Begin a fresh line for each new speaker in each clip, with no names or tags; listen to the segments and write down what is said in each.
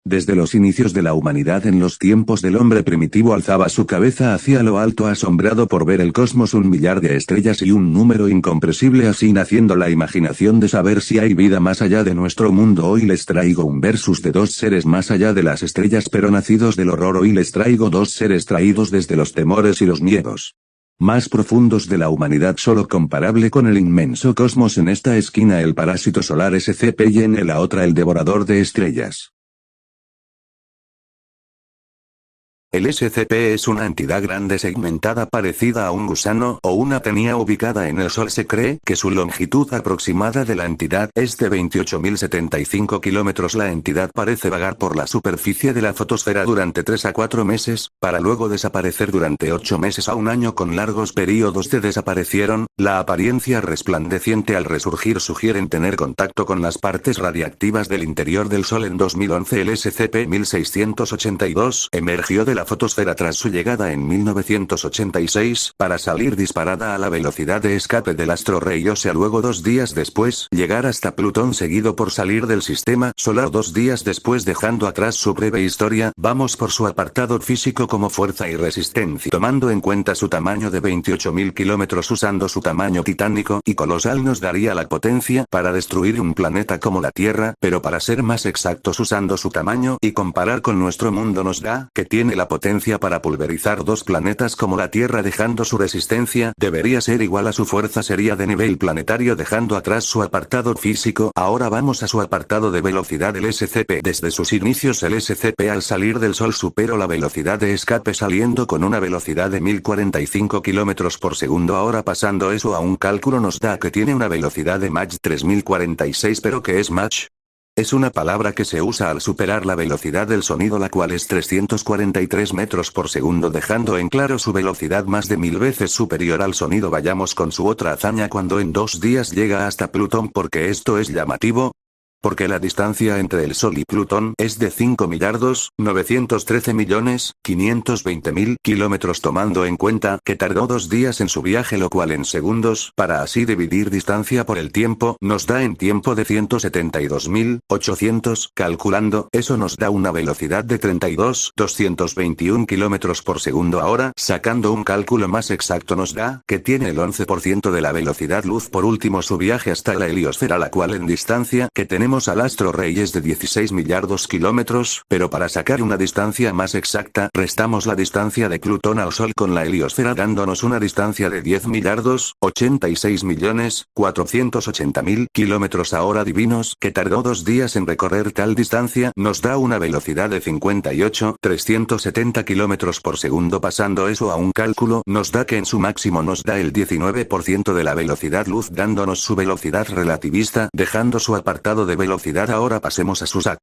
Desde los inicios de la humanidad en los tiempos del hombre primitivo alzaba su cabeza hacia lo alto asombrado por ver el cosmos, 1.000.000.000 de estrellas y un número incomprensible, así naciendo la imaginación de saber si hay vida más allá de nuestro mundo. Hoy les traigo un versus de dos seres más allá de las estrellas pero nacidos del horror. Hoy les traigo dos seres traídos desde los temores y los miedos más profundos de la humanidad, solo comparable con el inmenso cosmos. En esta esquina el parásito solar SCP y en la otra el devorador de estrellas. El SCP es una entidad grande segmentada parecida a un gusano o una tenia ubicada en el Sol. Se cree que su longitud aproximada de la entidad es de 28.075 kilómetros. La entidad parece vagar por la superficie de la fotosfera durante 3 a 4 meses, para luego desaparecer durante 8 meses a un año con largos periodos de desaparición. La apariencia resplandeciente al resurgir sugieren tener contacto con las partes radiactivas del interior del Sol. En 2011 el SCP-1682 emergió de la fotosfera tras su llegada en 1986, para salir disparada a la velocidad de escape del astro rey, o sea luego 2 días después, llegar hasta Plutón seguido por salir del sistema solar 2 días después, dejando atrás su breve historia. Vamos por su apartado físico como fuerza y resistencia. Tomando en cuenta su tamaño de 28.000 kilómetros, usando su tamaño titánico y colosal nos daría la potencia para destruir un planeta como la Tierra, pero para ser más exactos usando su tamaño y comparar con nuestro mundo nos da que tiene la potencia para pulverizar 2 planetas como la Tierra, dejando su resistencia debería ser igual a su fuerza, sería de nivel planetario, dejando atrás su apartado físico. Ahora vamos a su apartado de velocidad. El SCP desde sus inicios, el SCP al salir del Sol superó la velocidad de escape saliendo con una velocidad de 1045 kilómetros por segundo. Ahora pasando eso a un cálculo nos da que tiene una velocidad de Mach 3046. ¿Pero qué es Mach? Es una palabra que se usa al superar la velocidad del sonido, la cual es 343 metros por segundo, dejando en claro su velocidad más de 1000 veces superior al sonido. Vayamos con su otra hazaña cuando en 2 días llega hasta Plutón. ¿Por qué esto es llamativo? Porque la distancia entre el Sol y Plutón es de 5.913.520.000 kilómetros, tomando en cuenta que tardó 2 días en su viaje, lo cual en segundos, para así dividir distancia por el tiempo, nos da en tiempo de 172.800, calculando eso nos da una velocidad de 32.221 kilómetros por segundo. Ahora, sacando un cálculo más exacto nos da que tiene el 11% de la velocidad luz. Por último, su viaje hasta la heliosfera, la cual en distancia que tenemos al astro rey es de 16 millardos kilómetros, pero para sacar una distancia más exacta, restamos la distancia de Plutón al Sol con la heliosfera, dándonos una distancia de 10.086.480.000 kilómetros. Ahora divinos que tardó 2 días en recorrer tal distancia, nos da una velocidad de 58.370 kilómetros por segundo. Pasando eso a un cálculo, nos da que en su máximo nos da el 19% de la velocidad luz, dándonos su velocidad relativista, dejando su apartado de velocidad. Ahora pasemos a su SAC.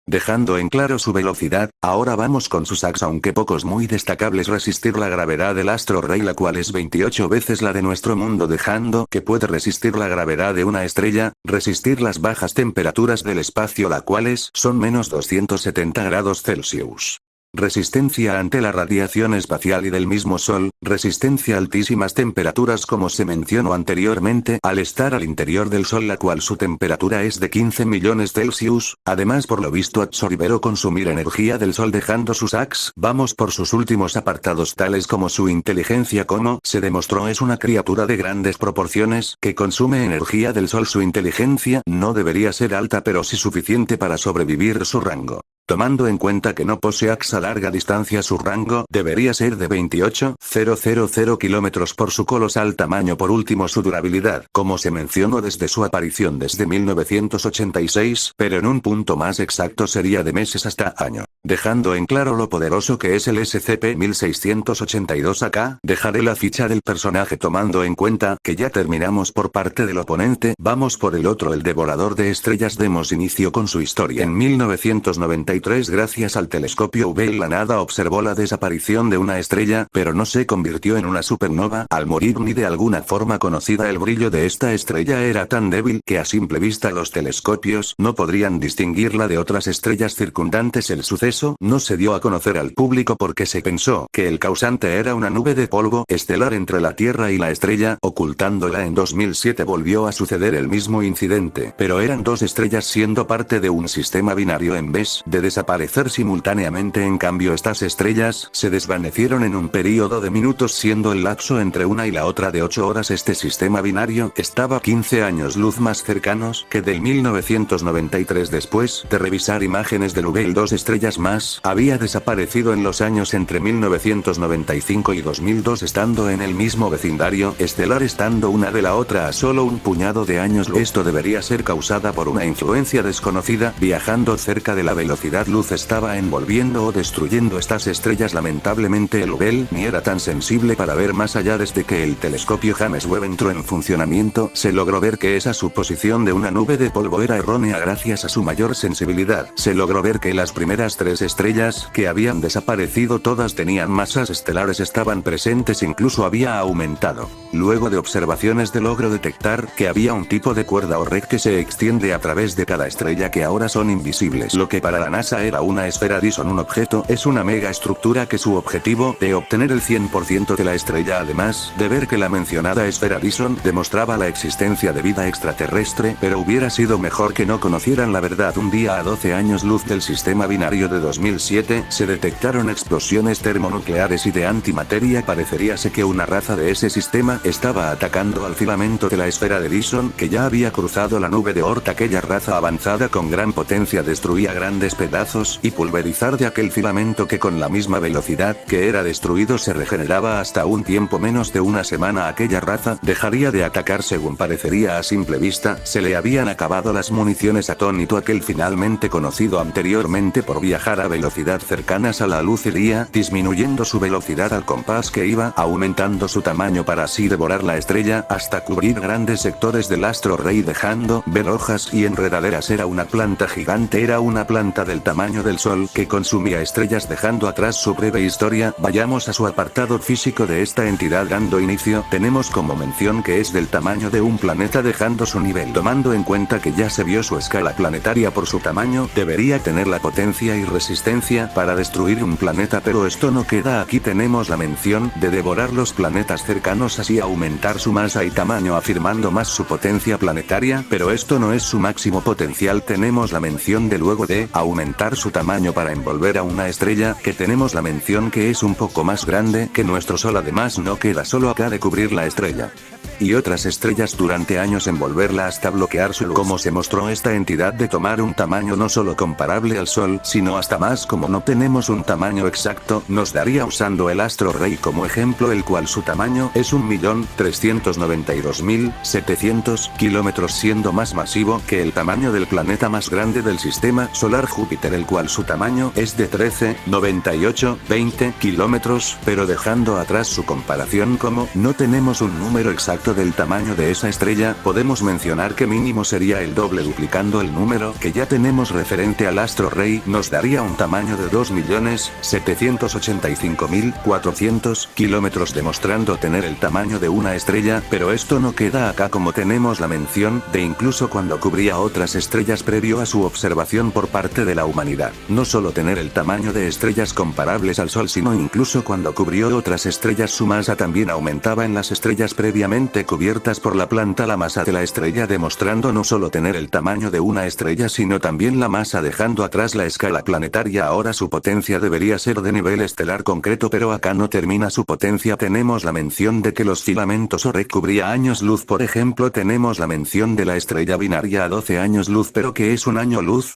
Dejando en claro su velocidad, ahora vamos con sus SACs, aunque pocos muy destacables. Resistir la gravedad del astro rey, la cual es 28 veces la de nuestro mundo, dejando que puede resistir la gravedad de una estrella. Resistir las bajas temperaturas del espacio, la cuales son menos 270 grados Celsius. Resistencia ante la radiación espacial y del mismo Sol, resistencia a altísimas temperaturas como se mencionó anteriormente al estar al interior del Sol, la cual su temperatura es de 15 millones Celsius, además por lo visto absorber o consumir energía del Sol, dejando sus SACs. Vamos por sus últimos apartados tales como su inteligencia. Como se demostró es una criatura de grandes proporciones que consume energía del Sol. Su inteligencia no debería ser alta pero sí suficiente para sobrevivir. Su rango, tomando en cuenta que no posee AX a larga distancia, su rango debería ser de 28.000 kilómetros por su colosal tamaño. Por último, su durabilidad, como se mencionó desde su aparición desde 1986, pero en un punto más exacto sería de meses hasta año, dejando en claro lo poderoso que es el SCP-1682. Acá dejaré la ficha del personaje tomando en cuenta que ya terminamos por parte del oponente. Vamos por el otro, el devorador de estrellas. Demos inicio con su historia. En 1993, gracias al telescopio UV, la NASA observó la desaparición de una estrella, pero no se convirtió en una supernova al morir ni de alguna forma conocida. El brillo de esta estrella era tan débil que a simple vista los telescopios no podrían distinguirla de otras estrellas circundantes. El suceso no se dio a conocer al público porque se pensó que el causante era una nube de polvo estelar entre la Tierra y la estrella, ocultándola. En 2007 volvió a suceder el mismo incidente, pero eran 2 estrellas siendo parte de un sistema binario en vez de de desaparecer simultáneamente. En cambio estas estrellas se desvanecieron en un período de minutos, siendo el lapso entre una y la otra de 8 horas. Este sistema binario estaba 15 años luz más cercanos que del 1993. Después de revisar imágenes del Hubble, 2 estrellas más había desaparecido en los años entre 1995 y 2002, estando en el mismo vecindario estelar, estando una de la otra a solo un puñado de años luz. Esto debería ser causada por una influencia desconocida. Viajando cerca de la velocidad luz estaba envolviendo o destruyendo estas estrellas. Lamentablemente el Hubble ni era tan sensible para ver más allá. Desde que el telescopio James Webb entró en funcionamiento, se logró ver que esa suposición de una nube de polvo era errónea. Gracias a su mayor sensibilidad, se logró ver que las primeras 3 estrellas que habían desaparecido todas tenían masas estelares, estaban presentes, incluso había aumentado. Luego de observaciones logró detectar que había un tipo de cuerda o red que se extiende a través de cada estrella, que ahora son invisibles. Lo que para la NASA era una esfera Dyson, un objeto, es una mega estructura que su objetivo de obtener el 100% de la estrella, además de ver que la mencionada esfera Dyson demostraba la existencia de vida extraterrestre, pero hubiera sido mejor que no conocieran la verdad. Un día a 12 años luz del sistema binario de 2007, se detectaron explosiones termonucleares y de antimateria. Pareceríase que una raza de ese sistema estaba atacando al filamento de la esfera de Dyson, que ya había cruzado la nube de Oort. Aquella raza avanzada con gran potencia destruía grandes pedazos y pulverizar de aquel filamento, que con la misma velocidad que era destruido se regeneraba hasta un tiempo menos de una semana. Aquella raza dejaría de atacar. Según parecería a simple vista, se le habían acabado las municiones. Atónito, aquel finalmente conocido anteriormente por viajar a velocidad cercanas a la luz, iría disminuyendo su velocidad al compás que iba aumentando su tamaño, para así devorar la estrella hasta cubrir grandes sectores del astro rey, dejando ver hojas y enredaderas. Era una planta gigante, era una planta del tamaño del Sol que consumía estrellas. Dejando atrás su breve historia, vayamos a su apartado físico de esta entidad. Dando inicio, tenemos como mención que es del tamaño de un planeta, dejando su nivel. Tomando en cuenta que ya se vio su escala planetaria, por su tamaño debería tener la potencia y resistencia para destruir un planeta, pero esto no queda aquí. Tenemos la mención de devorar los planetas cercanos, así aumentar su masa y tamaño, afirmando más su potencia planetaria, pero esto no es su máximo potencial. Tenemos la mención de luego de aumentar su tamaño para envolver a una estrella, que tenemos la mención que es un poco más grande que nuestro Sol. Además no queda solo acá de cubrir la estrella y otras estrellas durante años, envolverla hasta bloquear su luz. Como se mostró esta entidad de tomar un tamaño no solo comparable al Sol, sino hasta más. Como no tenemos un tamaño exacto, nos daría, usando el astro rey como ejemplo, el cual su tamaño es 1.392.700 kilómetros, siendo más masivo que el tamaño del planeta más grande del sistema solar, Júpiter, el cual su tamaño es de 13,9820 kilómetros, pero dejando atrás su comparación, como no tenemos un número exacto del tamaño de esa estrella, podemos mencionar que mínimo sería el doble. Duplicando el número que ya tenemos referente al astro rey, nos daría un tamaño de 2.785.400 kilómetros, demostrando tener el tamaño de una estrella. Pero esto no queda acá, como tenemos la mención de incluso cuando cubría otras estrellas previo a su observación por parte de la humanidad. No solo tener el tamaño de estrellas comparables al Sol, sino incluso cuando cubrió otras estrellas, su masa también aumentaba en las estrellas previamente cubiertas por la planta la masa de la estrella, demostrando no solo tener el tamaño de una estrella sino también la masa, dejando atrás la escala planetaria. Ahora su potencia debería ser de nivel estelar concreto, pero acá no termina su potencia. Tenemos la mención de que los filamentos o red cubría años luz. Por ejemplo, tenemos la mención de la estrella binaria a 12 años luz. ¿Pero qué es un año luz?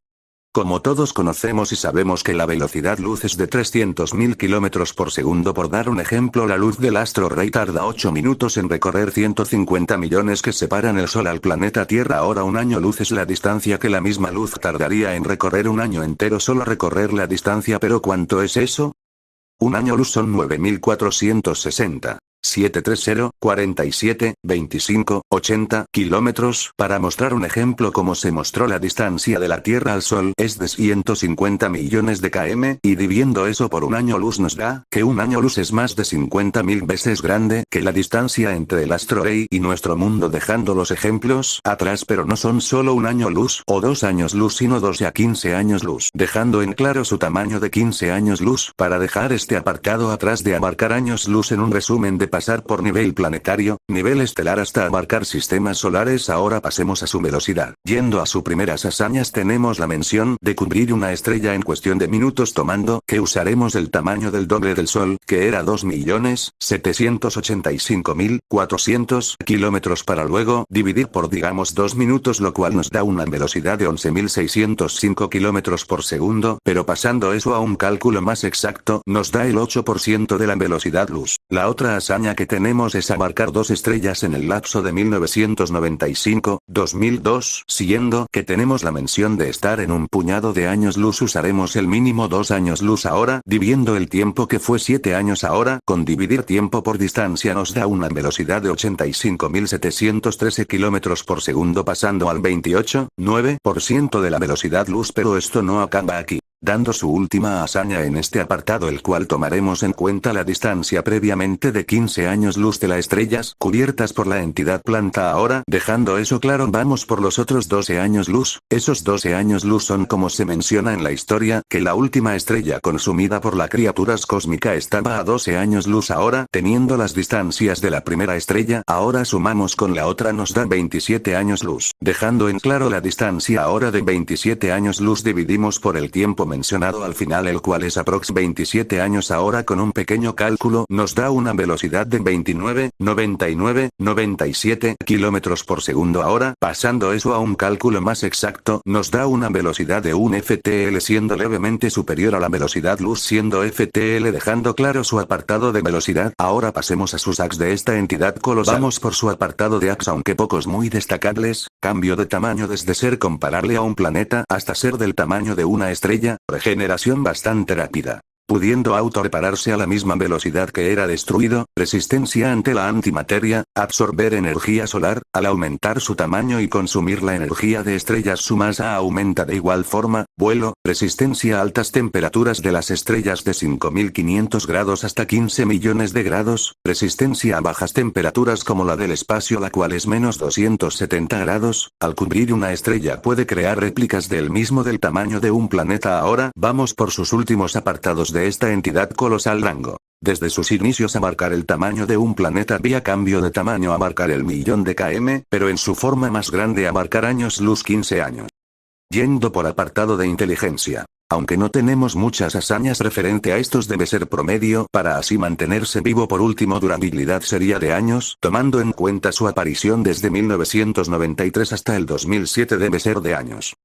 Como todos conocemos y sabemos que la velocidad luz es de 300.000 kilómetros por segundo. Por dar un ejemplo, la luz del astro rey tarda 8 minutos en recorrer 150 millones que separan el Sol al planeta Tierra. Ahora un año luz es la distancia que la misma luz tardaría en recorrer un año entero. Solo recorrer la distancia. ¿Pero cuánto es eso? Un año luz son 9.460. 730, 47, 25, 80 kilómetros. Para mostrar un ejemplo, como se mostró, la distancia de la Tierra al Sol es de 150 millones de km, y dividiendo eso por un año luz nos da que un año luz es más de 50.000 veces grande que la distancia entre el astro rey y nuestro mundo, dejando los ejemplos atrás. Pero no son solo un año luz o 2 años luz, sino 12 a 15 años luz, dejando en claro su tamaño de 15 años luz. Para dejar este apartado atrás de abarcar años luz, en un resumen de pasar por nivel planetario, nivel estelar hasta abarcar sistemas solares. Ahora pasemos a su velocidad. Yendo a sus primeras hazañas tenemos la mención de cubrir una estrella en cuestión de minutos, tomando que usaremos el tamaño del doble del Sol, que era 2.785.400 kilómetros, para luego dividir por digamos 2 minutos, lo cual nos da una velocidad de 11.605 kilómetros por segundo, pero pasando eso a un cálculo más exacto, nos da el 8% de la velocidad luz. La otra hazaña que tenemos es abarcar 2 estrellas en el lapso de 1995-2002, siguiendo que tenemos la mención de estar en un puñado de años luz, usaremos el mínimo 2 años luz ahora, dividiendo el tiempo que fue 7 años ahora, con dividir tiempo por distancia nos da una velocidad de 85.713 kilómetros por segundo, pasando al 28,9% de la velocidad luz, pero esto no acaba aquí. Dando su última hazaña en este apartado, el cual tomaremos en cuenta la distancia previamente de 15 años luz de las estrellas cubiertas por la entidad planta. Ahora, dejando eso claro, vamos por los otros 12 años luz. Esos 12 años luz son, como se menciona en la historia, que la última estrella consumida por las criaturas cósmicas estaba a 12 años luz. Ahora, teniendo las distancias de la primera estrella, ahora sumamos con la otra nos da 27 años luz. Dejando en claro la distancia ahora de 27 años luz, dividimos por el tiempo mencionado al final, el cual es aprox 27 años. Ahora con un pequeño cálculo nos da una velocidad de 29,97 kilómetros por segundo. Ahora, pasando eso a un cálculo más exacto, nos da una velocidad de un FTL, siendo levemente superior a la velocidad luz, siendo FTL, dejando claro su apartado de velocidad. Ahora pasemos a sus AX de esta entidad colosal. Vamos por su apartado de AX, aunque pocos muy destacables. Cambio de tamaño desde ser comparable a un planeta hasta ser del tamaño de una estrella. Regeneración bastante rápida, pudiendo autorrepararse a la misma velocidad que era destruido. Resistencia ante la antimateria, absorber energía solar, al aumentar su tamaño y consumir la energía de estrellas su masa aumenta de igual forma. Vuelo, resistencia a altas temperaturas de las estrellas de 5.500 grados hasta 15 millones de grados, resistencia a bajas temperaturas como la del espacio, la cual es menos 270 grados, al cubrir una estrella puede crear réplicas del mismo del tamaño de un planeta. Ahora, vamos por sus últimos apartados de esta entidad colosal. Rango. Desde sus inicios abarcar el tamaño de un planeta vía cambio de tamaño abarcar el 1.000.000 de km, pero en su forma más grande abarcar años luz 15 años. Yendo por apartado de inteligencia. Aunque no tenemos muchas hazañas referente a estos, debe ser promedio para así mantenerse vivo. Por último, durabilidad sería de años, tomando en cuenta su aparición desde 1993 hasta el 2007 debe ser de años.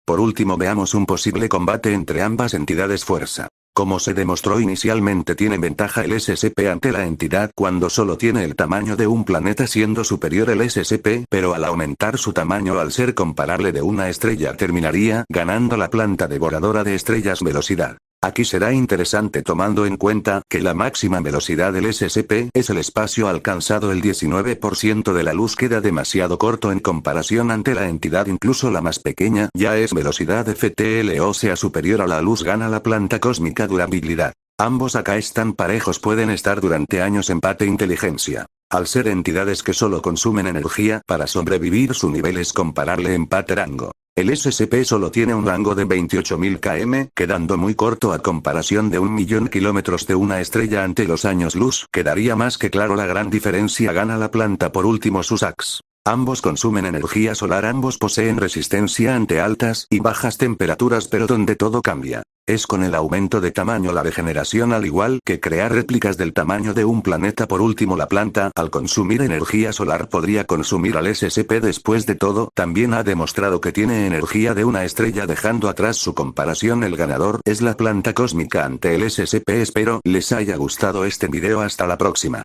Por último, veamos un posible combate entre ambas entidades. Fuerza. Como se demostró inicialmente, tiene ventaja el SCP ante la entidad cuando solo tiene el tamaño de un planeta, siendo superior el SCP, pero al aumentar su tamaño al ser comparable de una estrella terminaría ganando la planta devoradora de estrellas. Velocidad. Aquí será interesante tomando en cuenta que la máxima velocidad del SCP es el espacio alcanzado. El 19% de la luz queda demasiado corto en comparación ante la entidad, incluso la más pequeña ya es velocidad FTL, o sea superior a la luz. Gana la planta cósmica. Durabilidad. Ambos acá están parejos, pueden estar durante años. Empate. Inteligencia. Al ser entidades que solo consumen energía para sobrevivir, su nivel es comparable. Empate. Rango. El SCP solo tiene un rango de 28.000 km, quedando muy corto a comparación de 1.000.000 kilómetros de una estrella. Ante los años luz, quedaría más que claro la gran diferencia. Gana la planta. Por último, sus AX. Ambos consumen energía solar, ambos poseen resistencia ante altas y bajas temperaturas, pero donde todo cambia es con el aumento de tamaño, la regeneración, al igual que crear réplicas del tamaño de un planeta. Por último, la planta, al consumir energía solar, podría consumir al SCP. Después de todo, también ha demostrado que tiene energía de una estrella, dejando atrás su comparación. El ganador es la planta cósmica ante el SCP. Espero les haya gustado este video. Hasta la próxima.